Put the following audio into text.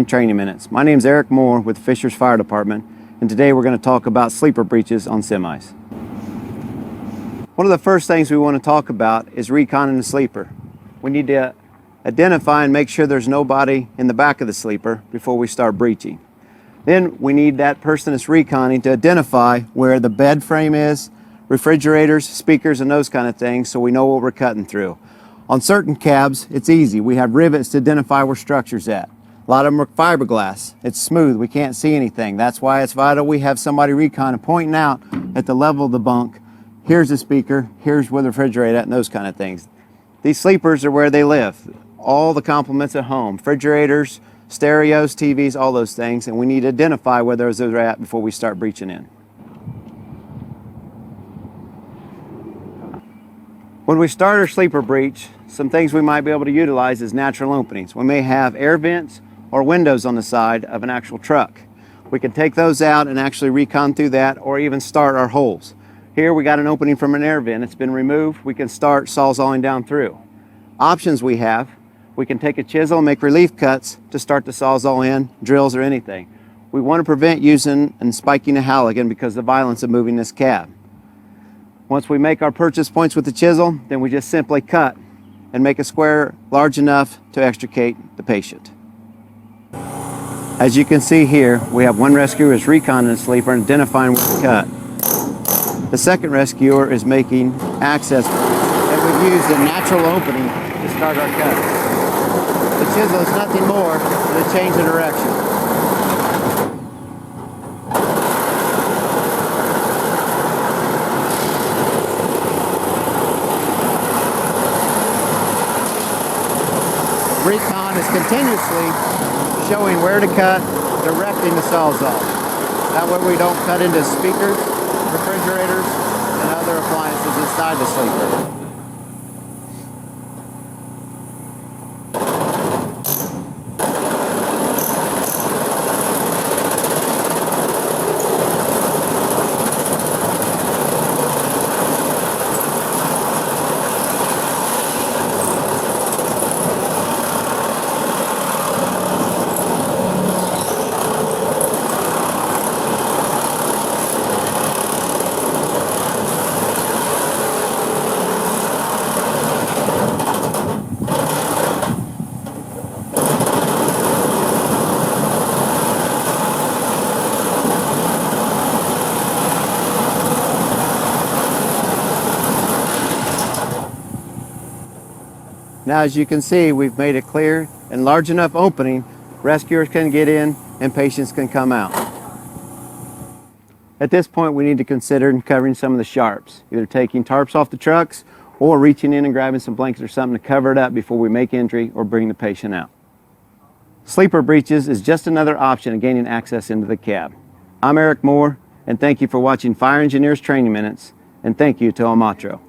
Training Minutes. My name is Eric Moore with Fishers Fire Department, and today we're going to talk about sleeper breaches on semis. One of the first things we want to talk about is reconning the sleeper. We need to identify and make sure there's nobody in the back of the sleeper before we start breaching. Then we need that person that's reconning to identify where the bed frame is, refrigerators, speakers, and those kind of things, so we know what we're cutting through. On certain cabs, it's easy. We have rivets to identify where structure's at. A lot of them are fiberglass. It's smooth. We can't see anything. That's why it's vital we have somebody reconning, pointing out at the level of the bunk, here's the speaker, here's where the refrigerator at, and those kind of things. These sleepers are where they live. All the complements at home, refrigerators, stereos, TVs, all those things, and we need to identify where those are at before we start breaching in. When we start our sleeper breach, some things we might be able to utilize is natural openings. We may have air vents or windows on the side of an actual truck. We can take those out and actually recon through that, or even start our holes. Here we got an opening from an air vent. It's been removed. We can start sawzalling down through. Options we have, we can take a chisel and make relief cuts to start the sawzall in, drills or anything. We want to prevent using and spiking a Halligan because of the violence of moving this cab. Once we make our purchase points with the chisel, then we just simply cut and make a square large enough to extricate the patient. As you can see here, we have one rescuer is reconning the sleeper and identifying where to cut. The second rescuer is making access points, and we've used a natural opening to start our cut. The chisel is nothing more than a change of direction. Recon is continuously showing where to cut, directing the sawzall. That way we don't cut into speakers, refrigerators, and other appliances inside the sleeper. Now, as you can see, we've made a clear and large enough opening, rescuers can get in and patients can come out. At this point, we need to consider covering some of the sharps, either taking tarps off the trucks or reaching in and grabbing some blankets or something to cover it up before we make entry or bring the patient out. Sleeper breaches is just another option of gaining access into the cab. I'm Eric Moore, and thank you for watching Fire Engineers Training Minutes, and thank you to El Matro.